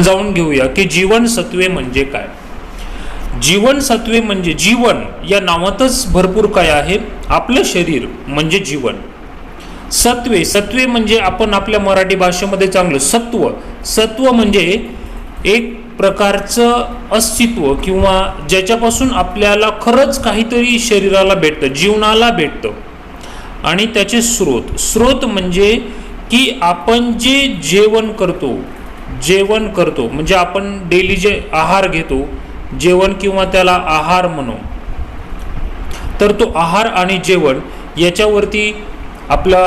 जाऊन घेऊया की जीवनसत्वे म्हणजे काय. जीवनसत्वे म्हणजे जीवन या नावातच भरपूर काय आहे. आपलं शरीर म्हणजे जीवन. सत्वे, सत्वे म्हणजे आपण आपल्या मराठी भाषेमध्ये चांगलं सत्व. सत्व म्हणजे एक प्रकारचं अस्तित्व किंवा ज्याच्यापासून आपल्याला खरंच काहीतरी शरीराला भेटतं, जीवनाला भेटतं. आणि त्याचे स्रोत, स्रोत म्हणजे की आपण जे जेवण करतो म्हणजे आपण डेली जे आहार घेतो, जेवण किंवा त्याला आहार म्हणू, तर तो आहार आणि जेवण याच्यावरती आपला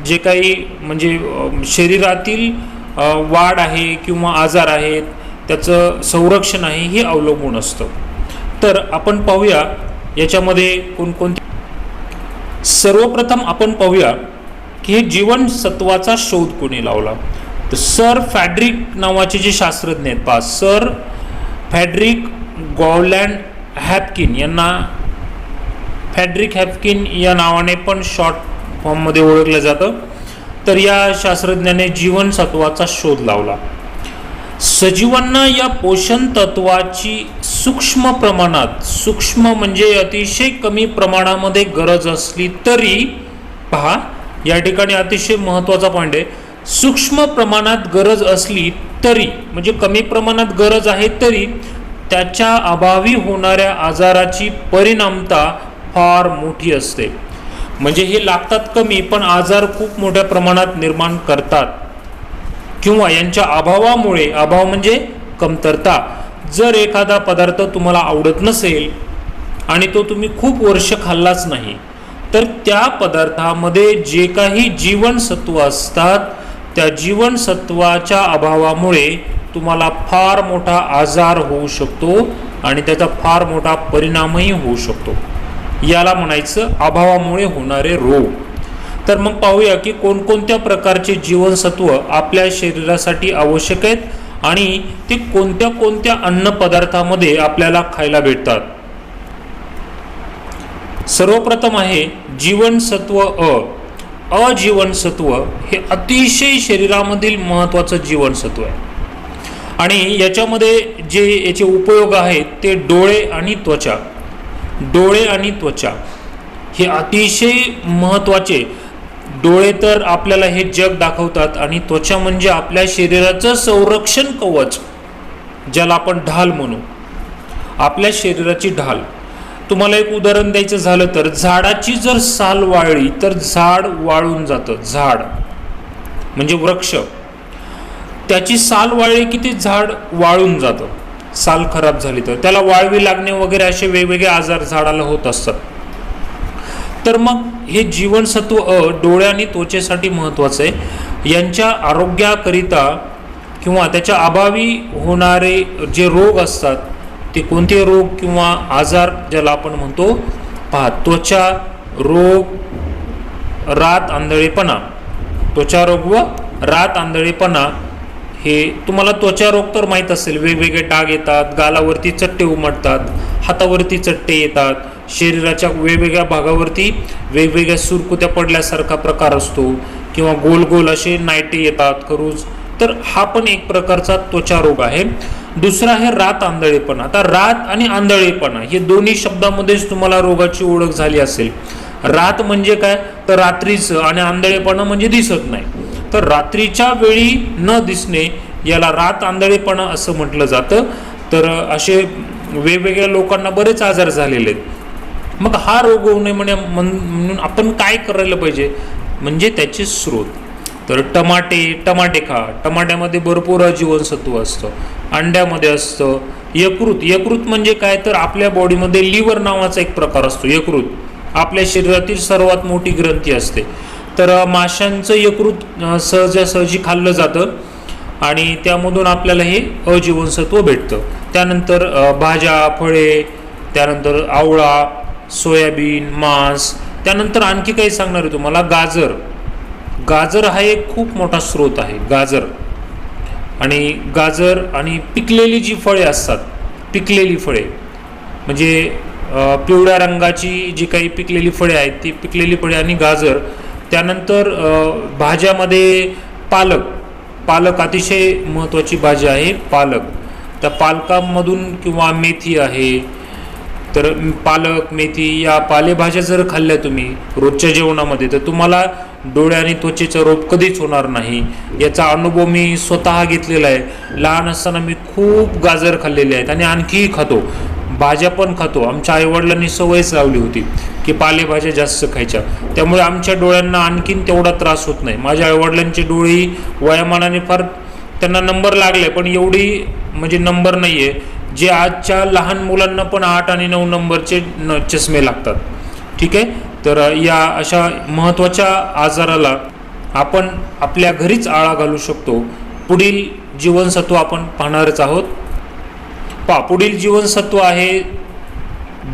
जे काही म्हणजे शरीरातील वाढ आहे किंवा आजार आहेत त्याचं संरक्षण आहे हे अवलंबून असतं. तर आपण पाहूया याच्यामध्ये कोणकोणते. सर्वप्रथम आपण पाहूया की हे जीवनसत्वाचा शोध कोणी लावला. तर सर फ्रेडरिक नावाचे जे शास्त्रज्ञ आहेत पहा, सर फ्रेडरिक गॉलँड हॅपकिन यांना फ्रेडरिक हॅपकिन या नावाने पण शॉर्ट फॉर्ममध्ये ओळखलं जातं. तर या शास्त्रज्ञाने जीवनसत्वाचा शोध लावला. सजीवांना या पोषण तत्वाची सूक्ष्म प्रमाणात, सूक्ष्म म्हणजे अतिशय कमी प्रमाणामध्ये गरज असली तरी, पहा या ठिकाणी अतिशय महत्त्वाचा पॉईंट आहे, सूक्ष्म प्रमाणात गरज असली तरी म्हणजे कमी प्रमाणात गरज आहे तरी त्याच्या अभावी होणाऱ्या आजाराची परिणामता फार मोठी असते. म्हणजे हे लागतात कमी पण आजार खूप मोठ्या प्रमाणात निर्माण करतात किंवा यांच्या अभावामुळे, अभाव म्हणजे कमतरता. जर एखादा पदार्थ तुम्हाला आवडत नसेल आणि तो तुम्ही खूप वर्ष खाल्लाच नाही तर त्या पदार्थामध्ये जे काही जीवनसत्व असतात त्या जीवनसत्वाच्या अभावामुळे तुम्हाला फार मोठा आजार होऊ शकतो आणि त्याचा फार मोठा परिणामही होऊ शकतो. याला म्हणायचं अभावामुळे होणारे रोग. तर मग पाहूया की कोणकोणत्या प्रकारचे जीवनसत्व आपल्या शरीरासाठी आवश्यक आहेत आणि ते कोणत्या कोणत्या अन्नपदार्थामध्ये आपल्याला खायला भेटतात. सर्वप्रथम आहे जीवनसत्व अ. अजीवनसत्व हे अतिशय शरीरामधील महत्त्वाचं जीवनसत्व आहे आणि याच्यामध्ये जे याचे उपयोग आहेत ते डोळे आणि त्वचा. डोळे आणि त्वचा हे अतिशय महत्त्वाचे. डोळे तर आपल्याला हे जग दाखवतात आणि त्वचा म्हणजे आपल्या शरीराचं संरक्षण कवच, ज्याला आपण ढाल म्हणू, आपल्या शरीराची ढाल. तुम्हाला एक उदाहरण द्यायचं झालं तर झाडाची जर साल वाळली तर झाड वाळून जातं. झाड म्हणजे वृक्ष, त्याची साल वाळली की ते झाड वाळून जातं. साल खराब झाली तर त्याला वाळवी लागणे वगैरे असे वेगवेगळे आजार झाडाला होत असतात. तर मग हे जीवनसत्व अ डोळे आणि त्वचेसाठी महत्त्वाचं आहे. यांच्या आरोग्याकरिता किंवा त्याच्या अभावी होणारे जे रोग असतात ते कोणते रोग किंवा आजार ज्याला आपण म्हणतो, पहा त्वचा रोग, रात आंधळेपणा. त्वचा रोग व रात आंधळेपणा हे तुम्हाला त्वचा रोग तर माहीत असेल, वेगवेगळे डाग येतात, गालावरती चट्टे उमटतात, हातावरती चट्टे येतात, शरीराच्या वेगवेगळ्या भागावरती वेगवेगळ्या सुरकुत्या पडल्यासारखा प्रकार असतो किंवा गोल गोल असे नायटे येतात खरूज. तर हा पण एक प्रकारचा त्वचा रोग आहे. दुसरा आहे रात आंधळेपणा. आता रात आणि आंधळेपणा हे दोन्ही शब्दामध्येच तुम्हाला रोगाची ओळख झाली असेल. रात म्हणजे काय तर रात्रीचं आणि आंधळेपणा म्हणजे दिसत नाही. तर रात्रीच्या वेळी न दिसणे याला रात आंधळेपणा असं म्हटलं जातं. तर असे वेगवेगळ्या लोकांना बरेच आजार झालेले आहेत. मग हा रोग होऊ नये म्हणून आपण काय करायला पाहिजे म्हणजे त्याचे स्रोत. तर टमाटे खा. टमाट्यामध्ये भरपूर जीवनसत्व असतं. अंड्यामध्ये असतं. यकृत म्हणजे काय तर आपल्या बॉडीमध्ये लिव्हर नावाचा एक प्रकार असतो. यकृत आपल्या शरीरातील सर्वात मोठी ग्रंथी असते. तर माशांचं यकृत सहजासहजी खाल्लं जातं आणि त्यामधून आपल्याला हे अजीवनसत्व भेटतं. त्यानंतर भाज्या, फळे, त्यानंतर आवळा, सोयाबीन, मांस. त्यानंतर आणखी काही सांगणार आहे तुम्हाला, गाजर. गाजर हा एक खूप मोठा स्रोत आहे. गाजर आणि पिकलेली जी फळे असतात, पिकलेली फळे म्हणजे पिवळ्या रंगाची जी काही पिकलेली फळे आहेत ती पिकलेली फळे आणि गाजर. त्यानंतर भाज्यामध्ये पालक अतिशय महत्त्वाची भाजी आहे पालक. त्या पालकामधून किंवा मेथी आहे, तर पालक मेथी या पालेभाज्या जर खाल्ल्या तुम्ही रोजच्या जेवणामध्ये तर तुम्हाला डोळे आणि त्वचेचा रोग कधीच होणार नाही. याचा अनुभव मी स्वतः घेतलेला आहे. लहान असताना मी खूप गाजर खाल्लेले आहेत आणि आणखीही खातो, भाज्या पण खातो. आमच्या आईवडिलांनी सवयच लावली होती की पालेभाज्या जास्त खायच्या, त्यामुळे आमच्या डोळ्यांना आणखीन तेवढा त्रास होत नाही. माझ्या आईवडिलांचे डोळेही वयामानाने फार त्यांना नंबर लागले, पण एवढी म्हणजे नंबर नाही आहे जे आजच्या लहान मुलांना पण 8 आणि 9 नंबरचे चष्मे लागतात. ठीक आहे, तर या अशा महत्त्वाच्या आजाराला आपण आपल्या घरीच आळा घालू शकतो. पुढील जीवनसत्व आपण पाहणारच आहोत. पुढील जीवनसत्व आहे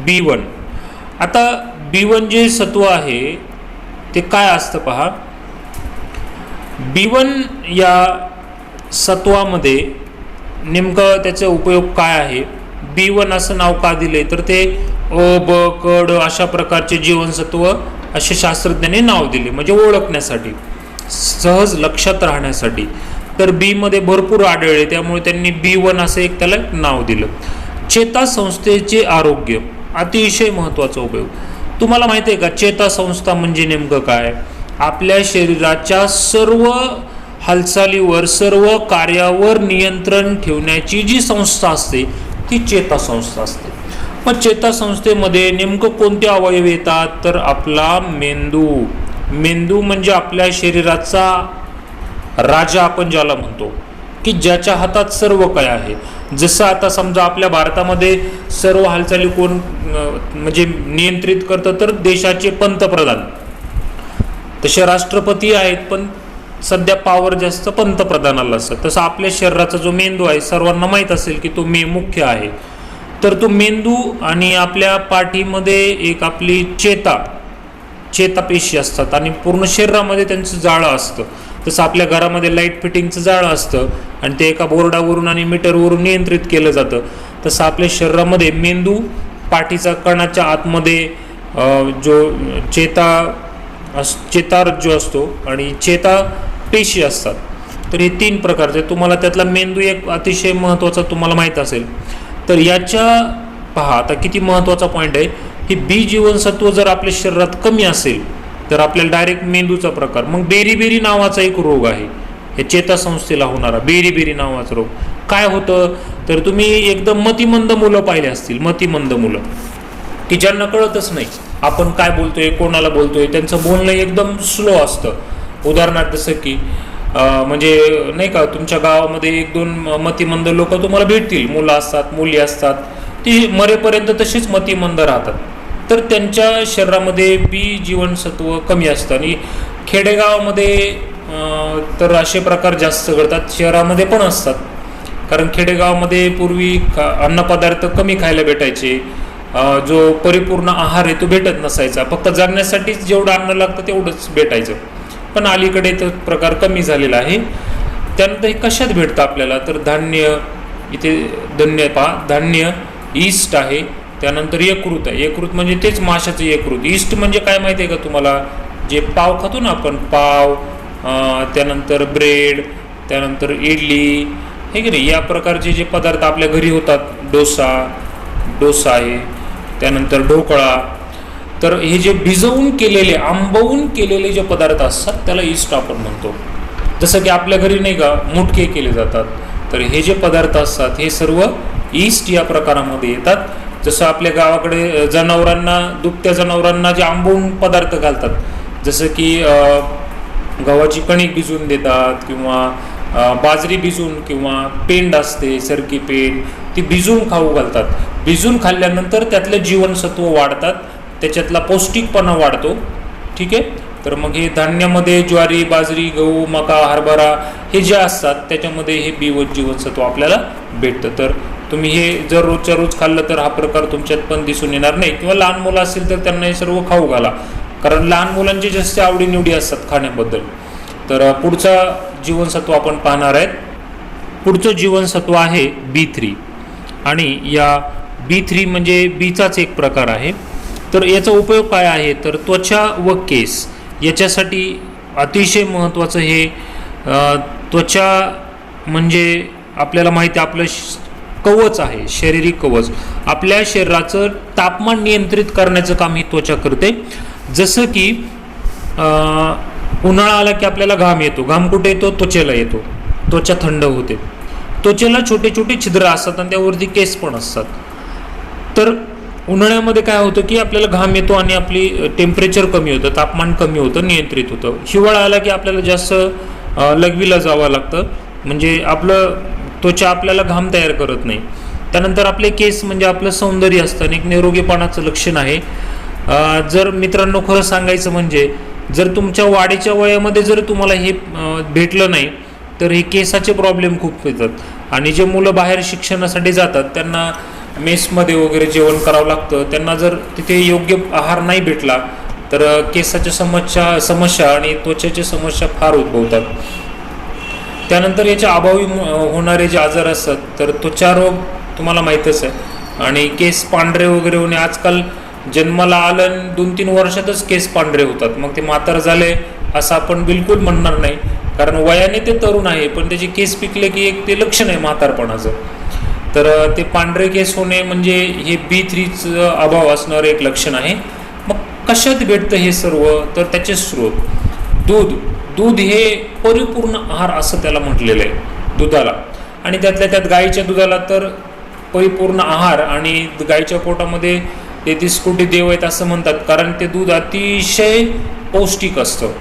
B1. आता B1 जे सत्व आहे ते काय असतं पहा. B1 या सत्वामध्ये नेमकं त्याचा उपयोग काय आहे, B1 असं नाव का दिले, तर ते अ ब क ड अशा प्रकारचे जीवनसत्व असे शास्त्रज्ञांनी नाव दिले, म्हणजे ओळखण्यासाठी, सहज लक्षात राहण्यासाठी. तर बी मध्ये भरपूर आढळले, त्यामुळे त्यांनी B1 असं एक त्याला नाव दिलं. चेतासंस्थेचे आरोग्य अतिशय महत्त्वाचा उपयोग. तुम्हाला माहिती आहे का चेतासंस्था म्हणजे नेमकं काय? आपल्या शरीराच्या सर्व हालचालीवर, सर्व कार्यावर नियंत्रण ठेवण्याची जी संस्था असते ती चेतासंस्था असते. मग चेतासंस्थेमध्ये नेमकं कोणते अवयव येतात, तर आपला मेंदू. मेंदू म्हणजे आपल्या शरीराचा राजा आपण ज्याला म्हणतो, की ज्याच्या हातात सर्व काय आहे. जसं आता समजा आपल्या भारतामध्ये सर्व हालचाली कोण म्हणजे नियंत्रित करतं, तर देशाचे पंतप्रधान. तसे राष्ट्रपती आहेत, पण सध्या पॉवर जास्त पंतप्रधानाला असतं. तसं आपल्या शरीराचा जो मेंदू आहे सर्वांना माहीत असेल की तो मुख्य आहे. तर तो मेंदू आणि आपल्या पाठीमध्ये एक आपली चेतापेशी असतात आणि पूर्ण शरीरामध्ये त्यांचं जाळं असतं. तसं आपल्या घरामध्ये लाईट फिटिंगचं जाळं असतं आणि ते एका बोर्डावरून आणि मीटरवरून नियंत्रित केलं जातं. तसं आपल्या शरीरामध्ये मेंदू, पाठीचा कणाच्या आतमध्ये जो चेतार जो असतो आणि चेतापेशी असतात. तर हे 3 प्रकारचे. तुम्हाला त्यातला मेंदू एक अतिशय महत्त्वाचा तुम्हाला माहीत असेल. तर याच्या पहा आता किती महत्त्वाचा पॉईंट आहे. हे बी जीवनसत्व जर आपल्या शरीरात कमी असेल तर आपल्याला डायरेक्ट मेंदूचा प्रकार. मग बेरीबेरी नावाचा एक रोग आहे, हे चेतासंस्थेला होणारा बेरीबेरी नावाचा रोग. काय होतं, तर तुम्ही एकदम मतिमंद मुलं पाहिले असतील, मतिमंद मुलं की ज्यांना कळतच नाही आपण काय बोलतोय, कोणाला बोलतोय. त्यांचं बोलणं एकदम स्लो असतं. उदाहरणार्थ जसं की म्हणजे नाही का, तुमच्या गावामध्ये 1-2 मतिमंद लोक तुम्हाला भेटतील, मुलं असतात, मुली असतात, ती मरेपर्यंत तशीच मतिमंद राहतात. तर त्यांच्या शरीरामध्ये बी जीवनसत्व कमी असतं. आणि खेडेगावामध्ये तर असे प्रकार जास्त घडतात, शहरामध्ये पण असतात. कारण खेडेगावामध्ये पूर्वी अन्नपदार्थ कमी खायला भेटायचे, जो परिपूर्ण आहार आहे तो भेटत नसायचा. फक्त जगण्यासाठीच जेवढं अन्न लागतं तेवढंच भेटायचं. पण अलीकडे तो प्रकार कमी झालेला आहे. त्यानंतर हे कशात भेटतं आपल्याला, तर धान्य, इथे धान्य, ईस्ट आहे, त्यानंतर यकृत आहे. यकृत म्हणजे तेच माशाचं यकृत. ईस्ट म्हणजे काय माहिती आहे का तुम्हाला, जे पाव खातो ना आपण, पाव, त्यानंतर ब्रेड, त्यानंतर इडली, हे की नाही, या प्रकारचे जे पदार्थ आपल्या घरी होतात, डोसा आहे, त्यानंतर ढोकळा. तर हे जे भिजवून केलेले, आंबवून केलेले जे पदार्थ असतात त्याला ईस्ट आपण म्हणतो. जसं की आपल्या घरी नाही का मुटके केले जातात, तर हे जे पदार्थ असतात हे सर्व ईस्ट या प्रकारामध्ये येतात. जसं आपल्या गावाकडे जनावरांना, दुभत्या जनावरांना जे आंबवून पदार्थ घालतात, जसं की गव्हाची कणिक भिजवून देतात, किंवा बाजरी भिजून, किंवा पेंड असते, सरकी पेंड, ती भिजून खाऊ घालतात. भिजून खाल्ल्यानंतर त्यातले जीवनसत्व वाढतात, त्याच्यातला पौष्टिकपणा वाढतो. ठीक आहे, तर मग हे धान्यामध्ये ज्वारी, बाजरी, गहू, मका, हरभरा हे जे असतात त्याच्यामध्ये हे B1 जीवनसत्व आपल्याला भेटतं. तर तुम्ही हे जर रोजच्या रोज खाल्लं तर हा प्रकार तुमच्यात पण दिसून येणार नाही. किंवा लहान मुलं असतील तर त्यांना हे सर्व खाऊ घाला, कारण लहान मुलांची जास्त आवडीनिवडी असतात खाण्याबद्दल. तर पुढचा जीवनसत्व आपण पाहणार आहेत. पुढचं जीवनसत्व आहे B3. आणि या B3 म्हणजे बीचाच एक प्रकार आहे. तर याचा उपयोग काय आहे, तर त्वचा व केस याच्यासाठी अतिशय महत्त्वाचं हे त्वचा म्हणजे आपल्याला माहिती आहे आपलं कवच आहे, शारीरिक कवच. आपल्या शरीराचं तापमान नियंत्रित करण्याचं काम ही त्वचा करते. जसं की उन्हाळा आला की आपल्याला घाम येतो. घाम कुठे येतो? त्वचेला येतो. त्वचा थंड होते. त्वचेला छोटे छोटे छिद्र असतात आणि त्यावरती केस पण असतात. तर उन्हाळ्यामध्ये काय होतं की आपल्याला घाम येतो आणि आपली टेम्परेचर कमी होतं, तापमान कमी होतं, नियंत्रित होतं. हिवाळा आला की आपल्याला जास्त लघवीला जावं लागतं, म्हणजे आपलं त्वचा आपल्याला घाम तयार करत नाही. त्यानंतर आपले केस म्हणजे आपलं सौंदर्य असतं आणि एक निरोगीपणाचं लक्षण आहे. जर मित्रांनो खरं सांगायचं म्हणजे जर तुमच्या वाढीच्या वयामध्ये जर तुम्हाला हे भेटलं नाही तर हे केसाचे प्रॉब्लेम खूप येतात. आणि जे मुलं बाहेर शिक्षणासाठी जातात त्यांना मेसमध्ये वगैरे जेवण करावं लागतं. त्यांना जर तिथे योग्य आहार नाही भेटला तर केसाच्या समस्या आणि त्वचेच्या समस्या फार उद्भवतात. त्यानंतर याच्या अभावी होणारे जे आजार असतात तर त्वचा रोग तुम्हाला माहीतच आहे. आणि केस पांढरे वगैरे होणे, आजकाल जन्माला आलं 2-3 वर्षातच केस पांढरे होतात. मग ते म्हातार झाले असं आपण बिलकुल म्हणणार नाही, कारण वयाने ते तरुण आहे पण त्याचे केस पिकले की एक ते लक्षण आहे म्हातारपणाचं. तर ते पांढरे केस होणे म्हणजे हे B3चं अभाव असणारं एक लक्षण आहे. मग कशात भेटतं हे सर्व? तर त्याचे स्रोत दूध हे परिपूर्ण आहार असं त्याला म्हटलेलं आहे दुधाला. आणि त्यातल्या त्यात गाईच्या दुधाला तर परिपूर्ण आहार. आणि गाईच्या पोटामध्ये 33 कोटी देव आहेत असं म्हणतात, कारण ते दूध अतिशय पौष्टिक असतं.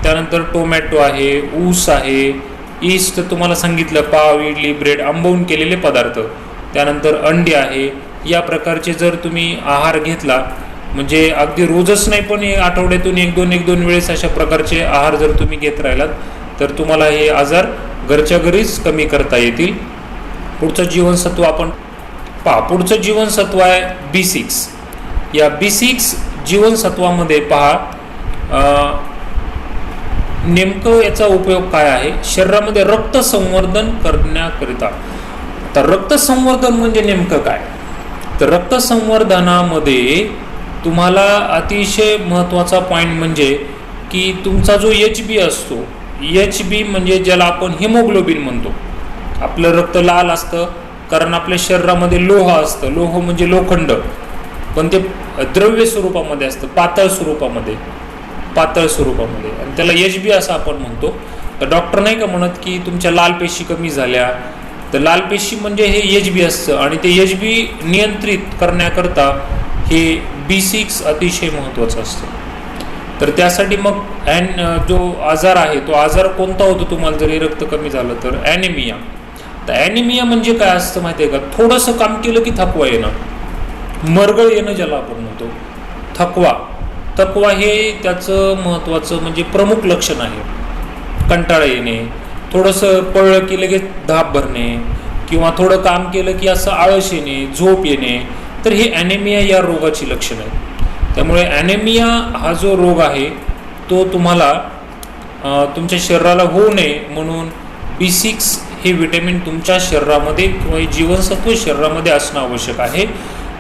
त्यानंतर टोमॅटो आहे, ऊस आहे, ईस्ट तुम्हाला सांगितलं, पाव, इडली, ब्रेड, आंबवून केलेले पदार्थ. त्यानंतर अंडी आहे. या प्रकारचे जर तुम्ही आहार घेतला म्हणजे अगदी रोजच नाही पण आठवड्यातून 1-2 वेळेस अशा प्रकारचे आहार जर तुम्ही घेत राहिलात तर तुम्हाला हे आजार घरच्या घरीच कमी करता येतील. पुढचं जीवनसत्व आपण पहा. पुढचं जीवनसत्व आहे B6. या B6 जीवनसत्वामध्ये पहा नेमकं याचा उपयोग काय आहे. शरीरामध्ये रक्त संवर्धन करण्याकरिता. तर रक्त संवर्धन म्हणजे नेमकं काय? तर रक्त संवर्धनामध्ये तुम्हाला अतिशय महत्त्वाचा पॉईंट म्हणजे की तुमचा जो HB असतो, HB म्हणजे ज्याला आपण हिमोग्लोबिन म्हणतो. आपलं रक्त लाल असतं कारण आपल्या शरीरामध्ये लोह असतं. लोह म्हणजे लोखंड, पण ते द्रव्य स्वरूपामध्ये असतं, पातळ स्वरूपामध्ये. आणि त्याला HB असं आपण म्हणतो. तर डॉक्टर नाही का म्हणत की तुमच्या लाल पेशी कमी झाल्या, तर लाल पेशी म्हणजे हे HB असतं. आणि ते HB नियंत्रित करण्याकरता हे B6 अतिशय महत्त्वाचं असतं. तर त्यासाठी मग जो आजार आहे तो आजार कोणता होतो तुम्हाला जरी रक्त कमी झालं तर? ॲनिमिया. तर ॲनिमिया म्हणजे काय असतं माहिती आहे का? थोडंसं काम केलं की थकवा येणं, मरगळ येणं ज्याला आपण म्हणतो, थकवा हे त्याचं महत्त्वाचं म्हणजे प्रमुख लक्षण आहे. कंटाळा येणे, थोडंसं पळलं की लगेच धाप भरणे, किंवा थोडं काम केलं की असं आळस येणे, झोप येणे, तर हे ॲनेमिया या रोगाची लक्षणं आहेत. त्यामुळे ॲनेमिया हा जो रोग आहे तो तुम्हाला तुमच्या शरीराला होऊ नये म्हणून B6 हे विटॅमिन तुमच्या शरीरामध्ये किंवा जीवनसत्व शरीरामध्ये असणं आवश्यक आहे.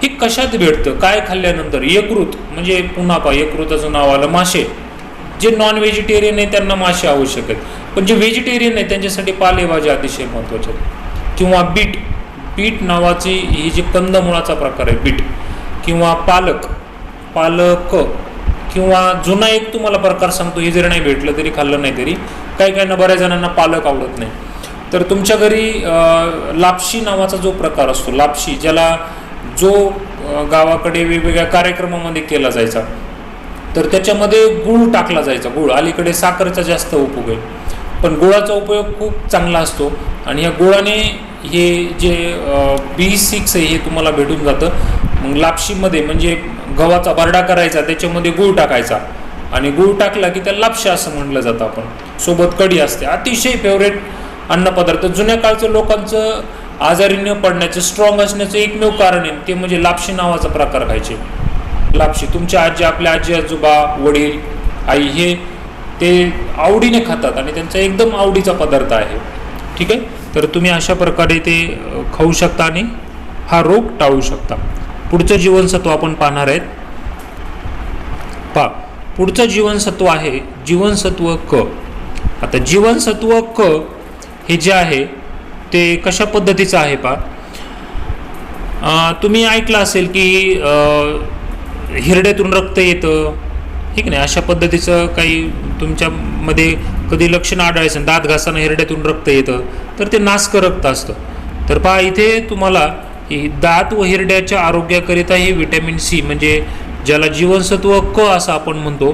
हे कशात भेटतं? काय खाल्ल्यानंतर? यकृत म्हणजे पुन्हा पहा यकृताचं नाव आलं, मासे. जे नॉन व्हेजिटेरियन आहे त्यांना मासे आवश्यक आहेत, पण जे व्हेजिटेरियन आहे त्यांच्यासाठी पालेभाज्या अतिशय महत्त्वाच्या आहेत. किंवा बीट नावाची ही जी कंदमुळाचा प्रकार आहे, बीट किंवा पालक किंवा जुना एक तुम्हाला प्रकार सांगतो, हे जरी नाही भेटलं तरी खाल्लं नाही तरी काही बऱ्याच जणांना पालक आवडत नाही. तर तुमच्या घरी लापशी नावाचा जो प्रकार असतो, लापशी ज्याला जो गावाकडे वेगवेगळ्या कार्यक्रमामध्ये केला जायचा, तर त्याच्यामध्ये गूळ टाकला जायचा. गूळ, अलीकडे साखरेचा जास्त उपयोग आहे पण गुळाचा उपयोग खूप चांगला असतो. आणि या गुळाने हे जे B6 आहे हे तुम्हाला भेटून जातं. मग लापशीमध्ये म्हणजे गव्हाचा भरडा करायचा, त्याच्यामध्ये गूळ टाकायचा आणि गूळ टाकला की त्याला लापशी असं म्हटलं जातं. आपण सोबत कढी असते. अतिशय फेवरेट अन्नपदार्थ. जुन्या काळचं लोकांचं आजारी न पडण्याचं, स्ट्रॉंग असण्याचं एकमेव कारण आहे ते म्हणजे लापशी नावाचा प्रकार खायचे. लापशी तुमच्या आजी, आपल्या आजी आजोबा, वडील, आई हे ते आवडीने खातात आणि त्यांचा एकदम आवडीचा पदार्थ आहे. ठीक आहे. तर तुम्ही अशा प्रकारे ते खाऊ शकता आणि हा रोग टाळू शकता. पुढचं जीवनसत्व आपण पाहणार आहेत. पुढचं जीवनसत्व आहे जीवनसत्व क. आता जीवनसत्व क हे जे आहे ते कशा पद्धतीचं आहे पहा. तुम्ही ऐकलं असेल की हिरड्यातून रक्त येतं, ठीक नाही, अशा पद्धतीचं काही तुमच्यामध्ये कधी लक्षणं आढळायचं, दात घासताना हिरड्यातून रक्त येतं, तर ते नासकं रक्त असतं. तर पहा इथे तुम्हाला दात व हिरड्याच्या आरोग्याकरिता हे व्हिटॅमिन सी म्हणजे ज्याला जीवनसत्व क असं आपण म्हणतो,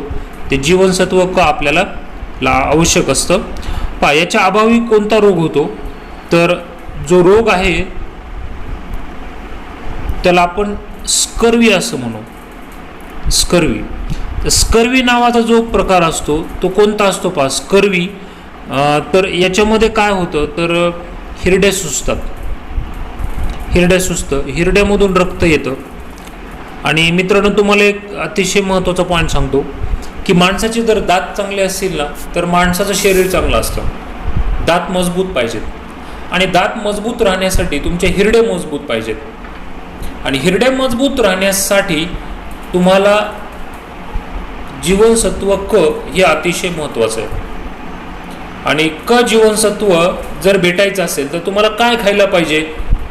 ते जीवनसत्व क आपल्याला आवश्यक असतं. पहा याच्या अभावी कोणता रोग होतो, तर जो रोग आहे त्याला आपण स्कर्वी असं म्हणू. स्कर्वी, तर स्कर्वी नावाचा जो प्रकार असतो तो कोणता असतो पहा, स्कर्वी. तर याच्यामध्ये काय होतं, तर हिरड्या सुजतात, हिरड्या सुजतं, हिरड्यामधून रक्त येतं. आणि मित्रांनो तुम्हाला एक अतिशय महत्त्वाचा पॉईंट सांगतो की माणसाचे जर दात चांगले असतील ना तर माणसाचं शरीर चांगलं असतं. दात मजबूत पाहिजेत आणि दात मजबूत राहण्यासाठी तुमचे हिरडे मजबूत पाहिजेत. आणि हिरडे मजबूत राहण्यासाठी तुम्हाला जीवनसत्व क हे अतिशय महत्त्वाचं आहे. आणि क जीवनसत्व जर भेटायचं असेल तर तुम्हाला काय खायला पाहिजे,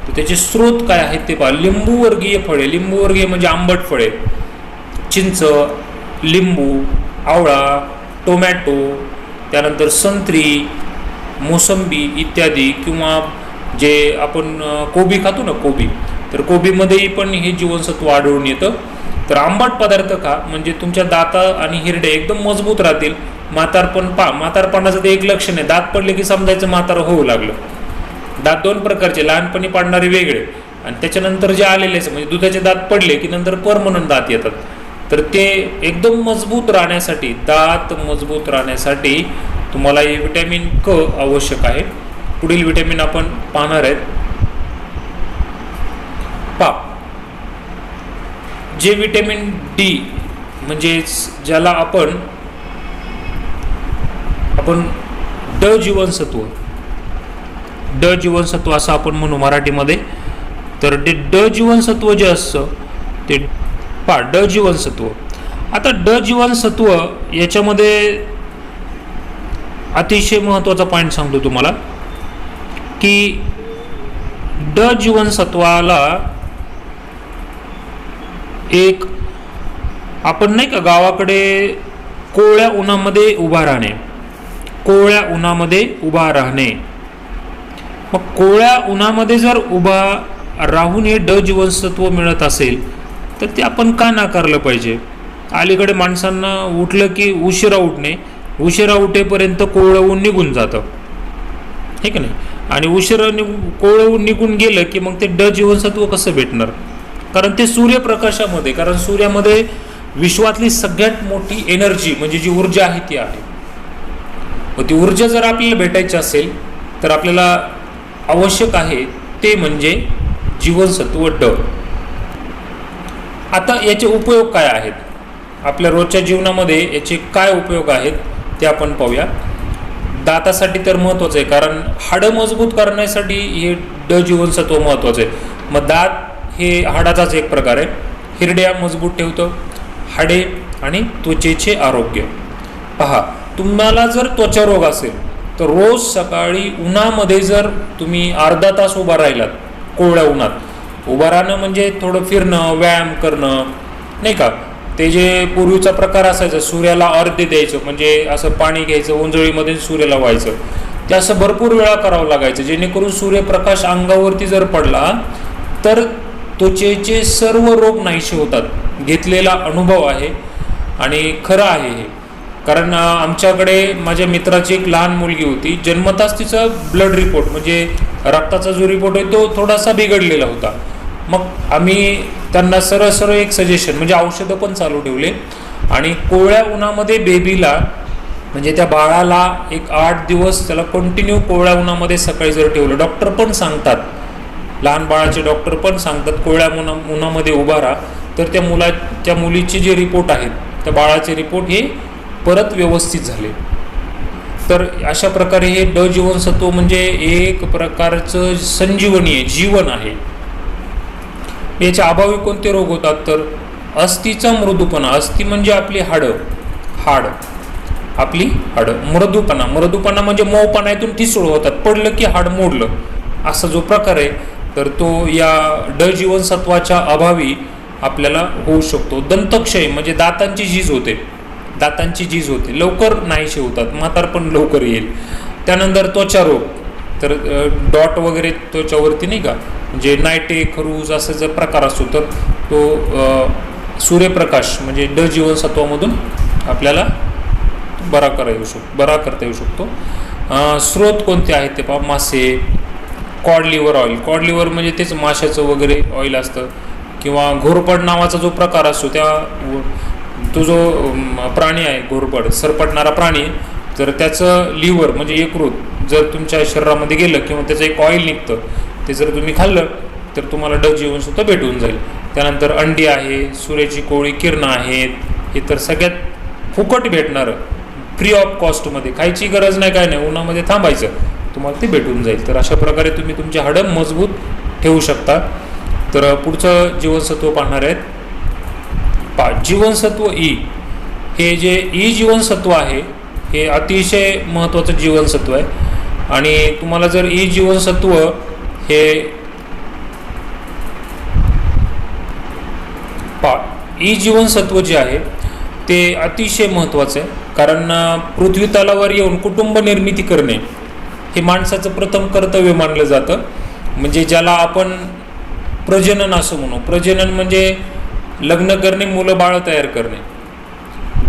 तर त्याचे स्रोत काय आहेत ते पहा. लिंबूवर्गीय फळे, लिंबूवर्गीय म्हणजे आंबट फळे, चिंच, लिंबू, आवळा, टोमॅटो, त्यानंतर संत्री, मोसंबी इत्यादी, किंवा जे आपण कोबी खातो ना कोबी, तर कोबीमध्येही पण हे जीवनसत्व आढळून येतं. तर आंबट पदार्थ खा म्हणजे तुमच्या दात आणि हिरडे एकदम मजबूत राहतील. म्हातारपणाचं ते एक लक्षण आहे, दात पडले की समजायचं म्हातारं होऊ लागलं. दात दोन प्रकारचे, लहानपणी पाडणारे वेगळे आणि त्याच्यानंतर जे आलेले म्हणजे दुधाचे दात पडले की नंतर परमनंट दात येतात. तर ते एकदम मजबूत राहण्यासाठी, दात मजबूत राहण्यासाठी तुम्हाला हे व्हिटॅमिन क आवश्यक आहे. पुढील व्हिटॅमिन आपण पाहणार आहेत. जे व्हिटॅमिन डी म्हणजे ज्याला आपण ड जीवनसत्व, ड जीवनसत्व असं आपण म्हणू मराठीमध्ये. तर ते ड जीवनसत्व जे असतं ते ड जीवनसत्व. आता ड जीवनसत्व याच्यामध्ये अतिशय महत्त्वाचा पॉईंट सांगतो तुम्हाला की ड जीवनसत्वाला एक आपण नाही का गावाकडे कोवळ्या उन्हामध्ये उभा राहणे, कोवळ्या उन्हामध्ये उभा राहणे. मग कोवळ्या उन्हामध्ये जर उभा राहून हे ड जीवनसत्व मिळत असेल तर ते आपण का नाकारलं पाहिजे. अलीकडे माणसांना उठलं की उशिरा उठणे, उशिरा उठेपर्यंत कोवळं ऊन निघून जातं, ठीक नाही. आणि उशिरा कोवळं ऊन निघून गेलं की मग ते ड जीवनसत्व कसं भेटणार, कारण ते सूर्यप्रकाशामध्ये, कारण सूर्यामध्ये विश्वातली सगळ्यात मोठी एनर्जी म्हणजे जी ऊर्जा आहे ती आहे. व ती ऊर्जा जर आपल्याला भेटायची असेल तर आपल्याला आवश्यक आहे ते म्हणजे जीवनसत्व ड. आता याचे उपयोग काय आहेत, आपल्या रोजच्या जीवनामध्ये याचे काय उपयोग आहेत ते आपण पाहूया. दातासाठी तर महत्त्वाचं आहे, कारण हाडं मजबूत करण्यासाठी हे ड जीवनसत्व महत्त्वाचं आहे. मग दात हे हाडाचाच एक प्रकार आहे. हिरड्या मजबूत ठेवतं, हाडे आणि त्वचेचे आरोग्य. पहा तुम्हाला जर त्वचा रोग असेल तर रोज सकाळी उन्हामध्ये जर तुम्ही अर्धा तास उभा राहिलात, कोवळ्या उन्हात उभं राहणं म्हणजे थोडं फिरणं, व्यायाम करणं नाही का. ते जे पूर्वीचा प्रकार असायचा सूर्याला अर्ध्य द्यायचं म्हणजे असं पाणी घ्यायचं ओंजळीमध्ये सूर्याला व्हायचं, ते असं भरपूर वेळा करावं लागायचं, जेणेकरून सूर्यप्रकाश अंगावरती जर पडला तर त्वचेचे सर्व रोग नाहीसे होतात. घेतलेला अनुभव आहे आणि खरं आहे हे. कारण आमच्याकडे माझ्या मित्राची एक लहान मुलगी होती, जन्मताच तिचा ब्लड रिपोर्ट म्हणजे रक्ताचा जो रिपोर्ट आहे तो थोडासा बिघडलेला होता. मग आम्ही त्यांना सरळ एक सजेशन म्हणजे औषधं पण चालू ठेवले आणि कोवळ्या उन्हामध्ये बेबीला म्हणजे त्या बाळाला एक 8 दिवस त्याला कंटिन्यू कोवळ्या उन्हामध्ये सकाळी जर ठेवलं, डॉक्टर पण सांगतात, लहान बाळाचे डॉक्टर पण सांगतात कोवळ्या उन्हामध्ये उभा राहा, तर त्या मुलीचे जे रिपोर्ट आहेत त्या बाळाचे रिपोर्ट हे परत व्यवस्थित झाले. तर अशा प्रकारे हे ड जीवनसत्व म्हणजे एक प्रकारचं संजीवनी आहे, जीवन आहे. याच्या अभावी कोणते रोग होतात, तर अस्थिचा मृदूपणा, अस्थि म्हणजे आपली हाड, आपली हाडं. मृदूपणा म्हणजे मऊपणातून ठिसूळ होतात, पडलं की हाड मोडलं असा जो प्रकार आहे, तर तो या ड जीवनसत्वाच्या अभावी आपल्याला होऊ शकतो. दंतक्षय म्हणजे दातांची झीज होते, लवकर नाहीशी होतात, म्हातारपण लवकर येईल. त्यानंतर त्वचारोग, तर डॉट वगैरे त्वचावरती नाही का, म्हणजे नायटे खरूज असं जर प्रकार असतो तर तो सूर्यप्रकाश म्हणजे ड जीवनसत्वामधून आपल्याला बरा करता येऊ शकतो. स्रोत कोणते आहेत ते पहा. मासे, कॉड लिव्हर म्हणजे तेच माशाचं वगैरे ऑइल असतं, किंवा घोरपड नावाचा जो प्रकार असतो तो जो प्राणी आहे घोरपड, सरपटणारा प्राणी, तर त्याचं लिव्हर म्हणजे यकृत जर तुमच्या शरीरामध्ये गेलं किंवा त्याचं एक ऑइल निघतं, ते जर तुम्ही खाल्लं तर तुम्हाला ड जीवनसत्व भेटून जाईल. त्यानंतर अंडी आहे, सूर्याची कोवळी किरणं आहेत, हे तर सगळ्यात फुकट भेटणारं, फ्री ऑफ कॉस्टमध्ये, खायची गरज नाही, काय नाही, उन्हामध्ये थांबायचं, तुम्हाला ते भेटून जाईल. तर अशा प्रकारे तुम्ही तुमचे हाडं मजबूत ठेवू शकता. तर पुढचं जीवनसत्व पाहणार आहेत. जीवनसत्व ई. हे जे ई जीवनसत्व आहे हे अतिशय महत्त्वाचं जीवनसत्व आहे. आणि तुम्हाला जर ई जीवनसत्व हे ई जीवनसत्व जे आहे ते अतिशय महत्त्वाचं आहे, कारण पृथ्वी तलावर येऊन कुटुंब निर्मिती करणे हे माणसाचं प्रथम कर्तव्य मानलं जातं. म्हणजे ज्याला आपण प्रजनन असं म्हणू. प्रजनन म्हणजे लग्न करणे, मुलं बाळं तयार करणे,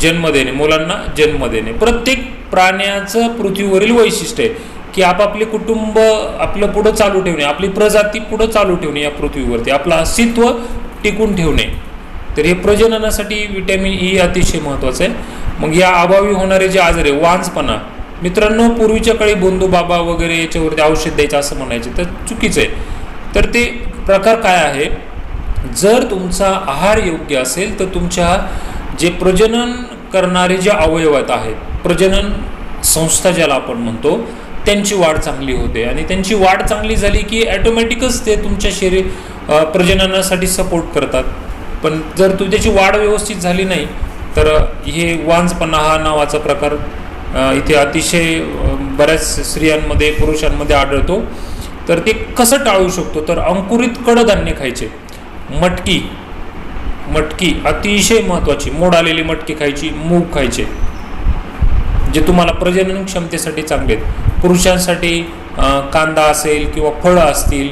जन्म देणे, मुलांना जन्म देणे. प्रत्येक प्राण्याचं पृथ्वीवरील वैशिष्ट्य आहे की आपापले कुटुंब आपलं पुढं चालू ठेवणे, आपली प्रजाती पुढं चालू ठेवणे, या पृथ्वीवरती आपलं अस्तित्व टिकून ठेवणे. तर हे प्रजननासाठी विटॅमिन ई अतिशय महत्त्वाचं आहे. मग या अभावी होणारे जे आजार आहे, वांजपणा, मित्रांनो पूर्वीच्या काळी बंधू बाबा वगैरे याच्यावरती औषध द्यायचं असं म्हणायचे, तर चुकीचं आहे. तर ते प्रकार काय आहे, जर तुमचा आहार योग्य असेल तर तुमच्या जे प्रजनन करणारे जे अवयवात आहेत, प्रजनन संस्था ज्याला आपण म्हणतो, त्यांची वाढ चांगली होते. आणि त्यांची वाढ चांगली झाली की ॲटोमॅटिकच ते तुमच्या प्रजननासाठी सपोर्ट करतात. पण जर त्याची वाढ व्यवस्थित झाली नाही तर हे वांजपणा हा नावाचा प्रकार इथे अतिशय बऱ्याच स्त्रियांमध्ये पुरुषांमध्ये आढळतो. तर ते कसं टाळू शकतो, तर अंकुरित कडधान्य खायचे. मटकी अतिशय महत्त्वाची, मोड आलेली मटकी खायची, मूग खायचे, जे तुम्हाला प्रजनन क्षमतेसाठी चांगले आहेत. पुरुषांसाठी कांदा असेल किंवा फळं असतील,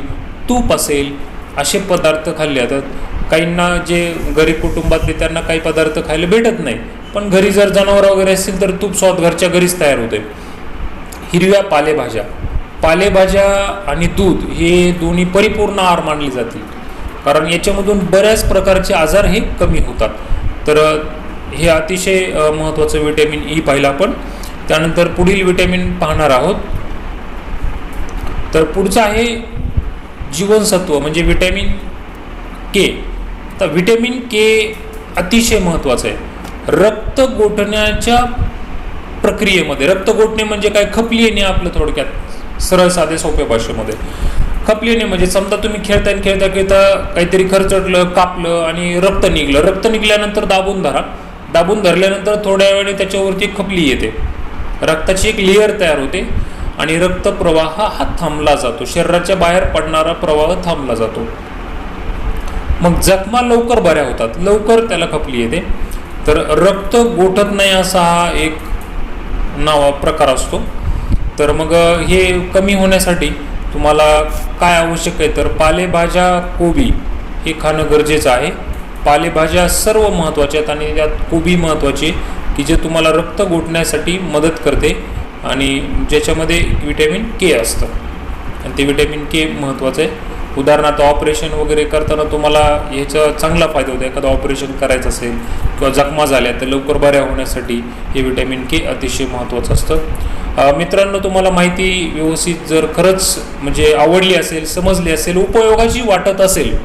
तूप असेल, असे पदार्थ खाल्ले जातात. काहींना जे गरीब कुटुंबातले त्यांना काही पदार्थ खायला भेटत नाही, पण घरी जर जनावरं वगैरे असतील तर तूप स्वाद घरच्या घरीच तयार होते. हिरव्या पालेभाज्या आणि दूध हे दोन्ही परिपूर्ण आहार मानले जातील, कारण याच्यामधून बऱ्याच प्रकारचे आजार हे कमी होतात. तर हे अतिशय महत्त्वाचं विटॅमिन ई पाहिलं आपण. त्यानंतर पुढील विटॅमिन पाहणार आहोत. तर पुढचं आहे जीवनसत्व म्हणजे विटॅमिन के. तर विटॅमिन के अतिशय महत्त्वाचं आहे. रक्त गोठण्याच्या प्रक्रियेमध्ये, रक्त गोठणे म्हणजे काय, खपली येणे आपलं थोडक्यात सरळ साधे सोप्या भाषेमध्ये. खपली येणे म्हणजे समजा तुम्ही खेळता काहीतरी खरचटलं, कापलं आणि रक्त निघल्यानंतर दाबून धरल्यानंतर थोड्या वेळाने त्याच्यावरती खपली येते, रक्ताची एक लेअर तयार होते आणि रक्तप्रवाह हा थांबला जातो, शरीराच्या बाहेर पडणारा प्रवाह थांबला जातो. मग जखमा लवकर बऱ्या होतात, लवकर त्याला खपली येते. तर रक्त गोठत नाही असा हा एक प्रकार असतो. तर मग हे कमी होण्यासाठी तुम्हाला काय आवश्यक आहे, तर पालेभाज्या, कोबी हे खाणं गरजेचं आहे. पालेभाज्या सर्व महत्त्वाच्या आहेत आणि त्यात कोबी महत्त्वाची, की जे तुम्हाला रक्त गोठण्यासाठी मदत करते आणि ज्याच्यामध्ये विटॅमिन के असतं, आणि ते विटॅमिन के महत्त्वाचं आहे. उदाहरणार्थ ऑपरेशन वगैरे करताना तुम्हाला ह्याचा चांगला फायदा होतो. एखादं ऑपरेशन करायचं असेल किंवा जखमा झाल्या तर लवकर बऱ्या होण्यासाठी हे विटॅमिन के अतिशय महत्त्वाचं असतं. मित्रांनो, तुम्हाला माहिती व्यवस्थित जर खरंच म्हणजे आवडली असेल, समजली असेल, उपयोगाची वाटत असेल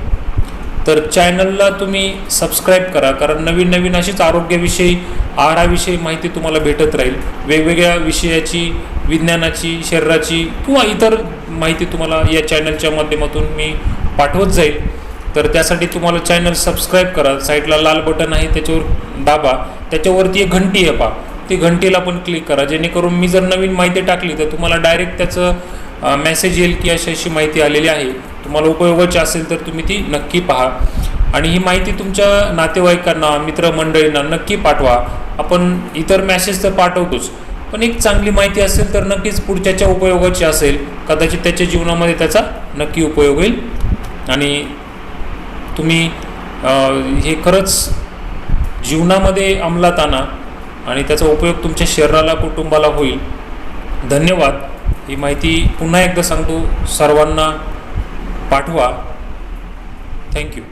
तर चॅनलला तुम्ही सबस्क्राईब करा, कारण नवीन अशीच आरोग्याविषयी, आहाराविषयी माहिती तुम्हाला भेटत राहील. वेगवेगळ्या विषयाची, विज्ञानाची, शरीराची किंवा इतर माहिती तुम्हाला या चॅनलच्या माध्यमातून मी पाठवत जाईल. तर त्यासाठी तुम्हाला चॅनल सबस्क्राईब करा. साईडला लाल बटन आहे त्याच्यावर दाबा, त्याच्यावरती एक घंटी आहे पहा, ती घंटीला पण क्लिक करा, जेणेकरून मी जर नवीन माहिती टाकली तर तुम्हाला डायरेक्ट त्याचं मेसेज येईल की अशी माहिती आलेली आहे, तुम्हाला उपयोगाची असेल तर तुम्ही ती नक्की पहा. आणि ही माहिती तुमच्या नातेवाईकांना, मित्रमंडळींना नक्की पाठवा. आपण इतर मेसेज तर पाठवतोच, पण एक चांगली माहिती असेल तर नक्कीच पुढच्याच्या उपयोगाची असेल, कदाचित त्याच्या जीवनामध्ये त्याचा नक्की उपयोग होईल. आणि तुम्ही हे खरंच जीवनामध्ये अंमलात आणा आणि त्याचा उपयोग तुमच्या शरीराला, कुटुंबाला होईल. धन्यवाद. ही माहिती पुन्हा एकदा सांगतो, सर्वांना पाठवा. थँक्यू.